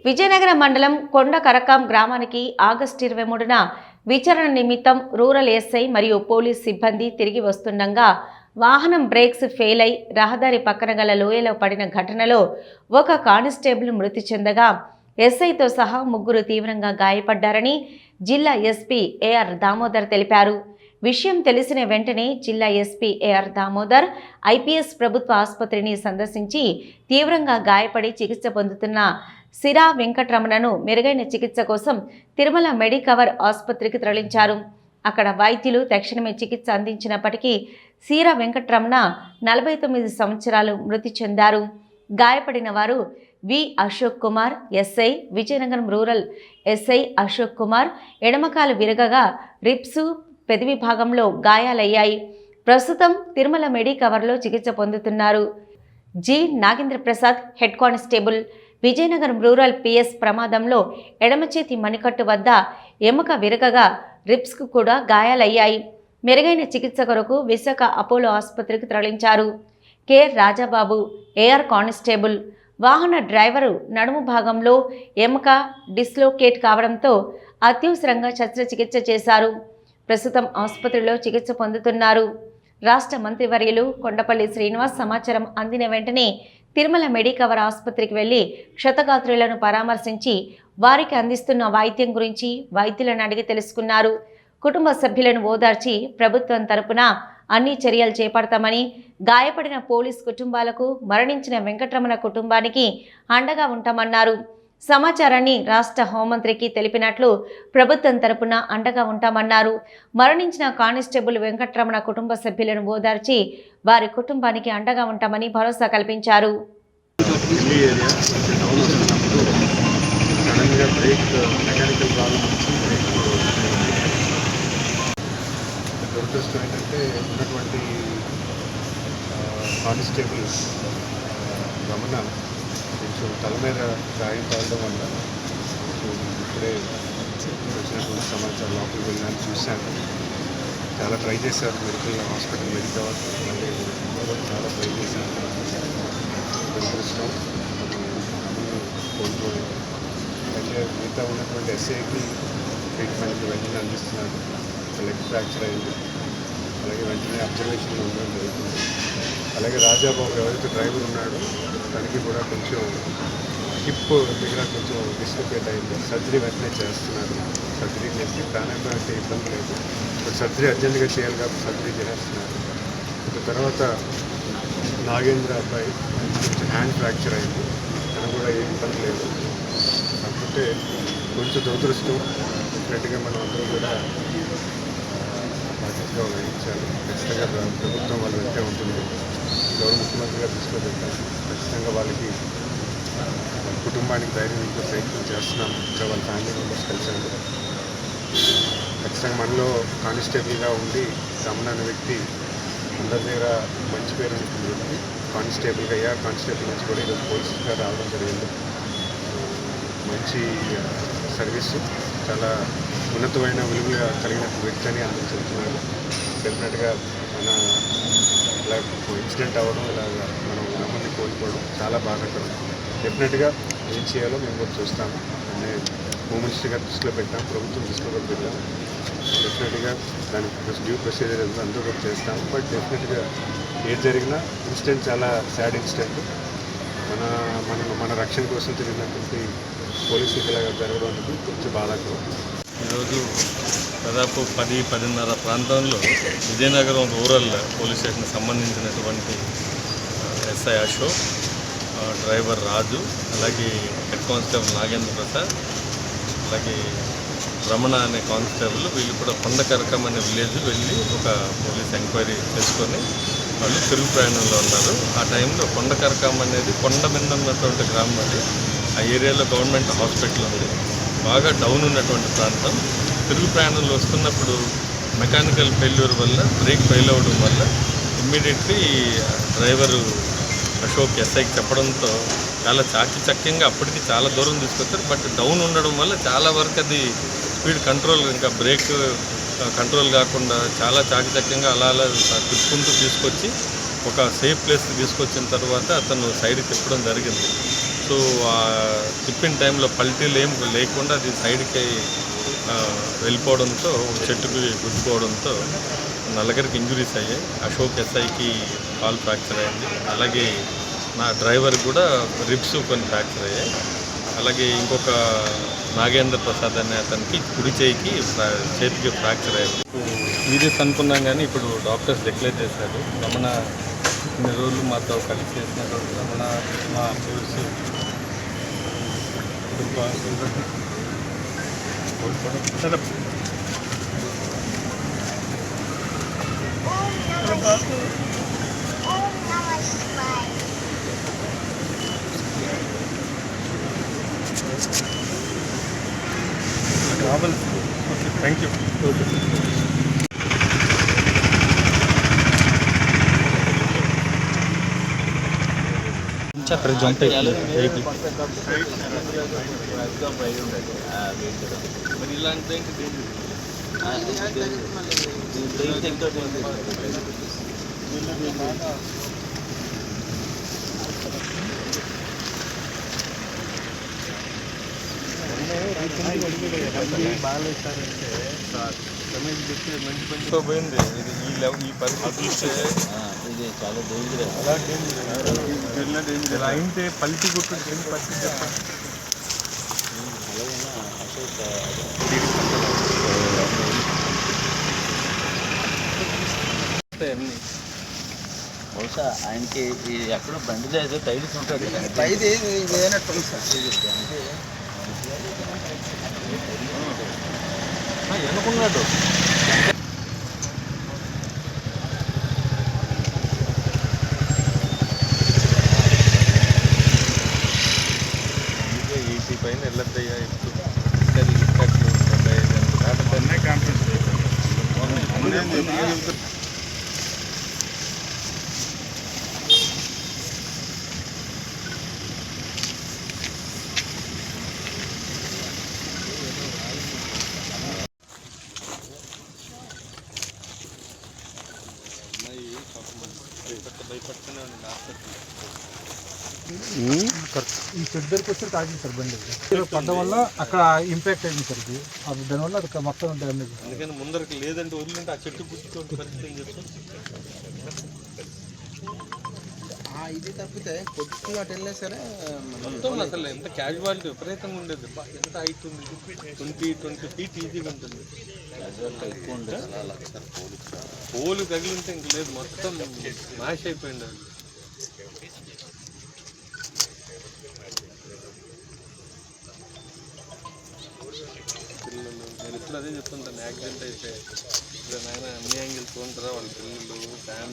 విజయనగరం మండలం కొండకరకాం గ్రామానికి ఆగస్టు 23న విచారణ నిమిత్తం రూరల్ ఎస్ఐ మరియు పోలీస్ సిబ్బంది తిరిగి వస్తుండగా వాహనం బ్రేక్స్ ఫెయిల్ అయి రహదారి పక్కన గల లోయలో పడిన ఘటనలో ఒక కానిస్టేబుల్ మృతి చెందగా ఎస్ఐతో సహా ముగ్గురు తీవ్రంగా గాయపడ్డారని జిల్లా ఎస్పీ ఏఆర్ దామోదర్ తెలిపారు. విషయం తెలిసిన వెంటనే జిల్లా ఎస్పీ ఏఆర్ దామోదర్ ఐపీఎస్ ప్రభుత్వ ఆసుపత్రిని సందర్శించి తీవ్రంగా గాయపడి చికిత్స పొందుతున్న సిరా వెంకటరమణను మెరుగైన చికిత్స కోసం తిరుమల మెడికవర్ ఆసుపత్రికి తరలించారు. అక్కడ వైద్యులు తక్షణమే చికిత్స అందించినప్పటికీ సిరా వెంకటరమణ 49 సంవత్సరాలు మృతి చెందారు. గాయపడిన వారు V Ashok Kumar SI, Vizianagaram rural SI Ashok Kumar ఎడమకాలు విరగగా రిప్సు పెదవి భాగంలో గాయాలయ్యాయి. ప్రస్తుతం తిరుమల మెడికవర్లో చికిత్స పొందుతున్నారు. G Nagendra Prasad head constable, Vizianagaram rural PS ప్రమాదంలో ఎడమ చేతి మణికట్టు వద్ద ఎముక విరగగా రిప్స్కు కూడా గాయాలయ్యాయి. మెరుగైన చికిత్స కొరకు విశాఖ అపోలో ఆసుపత్రికి తరలించారు. K Rajababu AR constable. వాహన డ్రైవరు నడుము భాగంలో ఎముక డిస్లోకేట్ కావడంతో అత్యవసరంగా శస్త్రచికిత్స చేశారు. ప్రస్తుతం ఆసుపత్రిలో చికిత్స పొందుతున్నారు. రాష్ట్ర మంత్రివర్యులు కొండపల్లి శ్రీనివాస్ సమాచారం అందిన వెంటనే తిరుమల మెడికవర్ ఆసుపత్రికి వెళ్లి క్షతగాత్రులను పరామర్శించి వారికి అందిస్తున్న వైద్యం గురించి వైద్యులను అడిగి తెలుసుకున్నారు. కుటుంబ సభ్యులను ఓదార్చి ప్రభుత్వం తరపున అన్ని చర్యలు చేపడతామని, గాయపడిన పోలీస్ కుటుంబాలకు, మరణించిన వెంకటరమణ కుటుంబానికి అండగా ఉంటామన్నారు. సమాచారాన్ని రాష్ట్ర హోంమంత్రికి తెలిపినట్లు ప్రభుత్వం తరపున అండగా ఉంటామన్నారు. మరణించిన కానిస్టేబుల్ వెంకటరమణ కుటుంబ సభ్యులను ఓదార్చి వారి కుటుంబానికి అండగా ఉంటామని భరోసా కల్పించారు. దురదృష్టం ఏంటంటే ఉన్నటువంటి కానిస్టేబుల్ రమణ కొంచెం తల మీద గాయం కావడం వల్ల ఇప్పుడే వచ్చినటువంటి సమాచారం లోపలికి వెళ్ళాలని చూశాను. చాలా ట్రై చేశారు మెడికల్ హాస్పిటల్ మెడికవర్, చాలా ట్రై చేశాను. దురదృష్టం కోల్పోయి అయితే మిగతా ఉన్నటువంటి ఎస్ఐకి ట్రీట్మెంట్ వెంటనే అందిస్తున్నారు. లెగ్ ఫ్రాక్చర్ అయింది, అలాగే వెంటనే అబ్జర్వేషన్లో ఉండడం జరుగుతుంది. అలాగే రాజాబాబు ఎవరైతే డ్రైవర్ ఉన్నాడో తనకి కూడా కొంచెం హిప్ దగ్గర కొంచెం డిస్లొకేట్ అయింది. సర్జరీ వెంటనే చేస్తున్నారు. సర్జరీ చేసి ప్రాణాయామం అంటే ఇబ్బంది లేదు, బట్ సర్జరీ అర్జెంటుగా చేయాలి కాబట్టి సర్జరీ చేస్తున్నారు. తర్వాత నాగేంద్ర అబ్బాయి కొంచెం హ్యాండ్ ఫ్రాక్చర్ అయింది, తన కూడా ఏం ఇబ్బంది లేదు. కాకపోతే కొంచెం దురదృష్టం. డెఫినెట్గా మనం అందరూ కూడా బాధ్యతగా వహించాలి. ఖచ్చితంగా ప్రభుత్వం వాళ్ళు వెంటే ఉంటుంది. గౌరవ ముఖ్యమంత్రి గారు దృష్టిలో పెట్టాలి. ఖచ్చితంగా వాళ్ళకి కుటుంబానికి ధైర్యం ఇంట్లో ప్రయత్నం చేస్తున్నాం. ఇంకా వాళ్ళ ఫ్యామిలీ మెంబర్స్ కలిసాను. ఖచ్చితంగా మనలో కానిస్టేబుల్గా ఉండి రమణ అనే వ్యక్తి అందరి దగ్గర మంచి పేరు ఉంటుంది. కానిస్టేబుల్గా ఏఆర్ కానిస్టేబుల్ నుంచి కూడా ఈరోజు పోలీసుగా రావడం జరిగింది. మంచి సర్వీసు, చాలా ఉన్నతమైన విలువగా కలిగిన వ్యక్తి అని అందరూ చెబుతున్నారు. డెఫినెట్గా మన ఇలా ఇన్సిడెంట్ అవ్వడం, ఇలాగా మనం నమ్మని కోల్పోవడం చాలా బాధాకరం. డెఫినెట్గా ఏం చేయాలో మేము కూడా చూస్తాము. అన్నీ హోమ్ మినిస్టర్ గారు దృష్టిలో పెట్టాం, ప్రభుత్వం దృష్టిలో కూడా పెట్టాం. డెఫినెట్గా దానికి డ్యూ ప్రొసీజర్ అందరూ కూడా చేస్తాము. బట్ డెఫినెట్గా ఏది జరిగినా ఇన్సిడెంట్ చాలా సాడ్ ఇన్సిడెంట్. మన రక్షణ కోసం తిరిగినటువంటి పోలీసులు ఇలాగా జరగడం అనేది కొంచెం బాధాకరం. ఈరోజు దాదాపు 10-10:30 ప్రాంతంలో విజయనగరం రూరల్ పోలీస్ స్టేషన్కి సంబంధించినటువంటి ఎస్ఐ అశోక్, డ్రైవర్ రాజు, అలాగే హెడ్ కానిస్టేబుల్ నాగేంద్ర ప్రసాద్, అలాగే రమణ అనే కానిస్టేబుల్, వీళ్ళు కూడా కొండకరకం అనే విలేజ్ వెళ్ళి ఒక పోలీస్ ఎంక్వైరీ చేసుకొని వాళ్ళు తిరుగు ప్రయాణంలో ఉన్నారు. ఆ టైంలో కొండకరకం అనేది కొండ మీద ఉన్నటువంటి గ్రామం. అది ఆ ఏరియాలో గవర్నమెంట్ హాస్పిటల్ ఉంది, బాగా డౌన్ ఉన్నటువంటి ప్రాంతం. తిరుగు ప్రయాణంలో వస్తున్నప్పుడు మెకానికల్ ఫెయిల్యూర్ వల్ల బ్రేక్ ఫెయిల్ అవ్వడం వల్ల ఇమ్మీడియట్లీ డ్రైవరు అశోక్ ఎస్ఐకి చెప్పడంతో చాలా చాకచక్యంగా అప్పటికి చాలా దూరం తీసుకొచ్చారు. బట్ డౌన్ ఉండడం వల్ల చాలా వరకు అది స్పీడ్ కంట్రోల్, ఇంకా బ్రేక్ కంట్రోల్ కాకుండా చాలా చాకచక్యంగా అలా తిప్పుకుంటూ తీసుకొచ్చి ఒక సేఫ్ ప్లేస్కి తీసుకొచ్చిన తర్వాత అతను సైడ్కి తిప్పడం జరిగింది. సో ఆ తిప్పిన టైంలో పల్టీలు ఏం లేకుండా అది సైడ్కి వెళ్ళిపోవడంతో చెట్టుకి గుద్దుకోవడంతో నలుగురికి ఇంజురీస్ అయ్యాయి. అశోక్ ఎస్ఐకి కాల్ ఫ్రాక్చర్ అయింది. అలాగే నా డ్రైవర్ కూడా రిబ్స్ కొన్ని ఫ్రాక్చర్ అయ్యాయి. అలాగే ఇంకొక నాగేంద్ర ప్రసాద్ అనే అతనికి కుడి చేతికి ఫ్రాక్చర్ అయ్యింది. సీరియస్ అనుకున్నాం కానీ ఇప్పుడు డాక్టర్స్ డిక్లేర్ చేశారు. రమణ ఇన్ని రోజులు మాతో కలిసి చేసినటువంటి రమణ మా పోలీసు థ్యాంక్ యూ. అక్కడ జంప్ వెహికల్ మరి ఇలాంటి పోయింది. ఈ పరిస్థితి ఇది చాలా డేంజర్. ఇలా అయితే పల్టీ కొట్టు ఏం పరిస్థితి చెప్పండి. బహుశా ఆయనకి ఎక్కడో బండి లేదు, టైల్స్ ఉంటుంది. అనుకున్నాడు. ఈసీ పైన వెళ్ళద్దయ్యా ఇప్పుడు భయపడుతూనే ఉంది డాక్టర్. ఈ చెట్టు దగ్గరికి వచ్చి తాగింది సార్ బండి పడ్డం వల్ల అక్కడ ఇంపాక్ట్ అయింది సార్. ఇది దానివల్ల అది మొత్తం డ్యామేజ్. అందుకని ముందరికి లేదంటే వదిలింటే ఆ చెట్టు గుర్తుకోండి పరిస్థితి ఏం చెప్తాం. ఇది తప్పితే కొద్దిగా అటు వెళ్ళే సరే మొత్తం అసలు ఎంత క్యాజువాలిటీ విపరీతంగా ఉండేది. ఎంత హైట్ ఉంది, 20 feet ఈజీగా ఉంటుంది. ఎక్కువ ఉంటుంది. పోలు తగిలింటే ఇంక లేదు, మొత్తం మ్యాష్ అయిపోయింది అది. పిల్లలు నేను ఇప్పుడు అదే చెప్తుంటాను, యాక్సిడెంట్ అయితే నాయన అన్ని యాంగిల్స్ ఉంటారా వాళ్ళ పిల్లలు ఫ్యామిలీ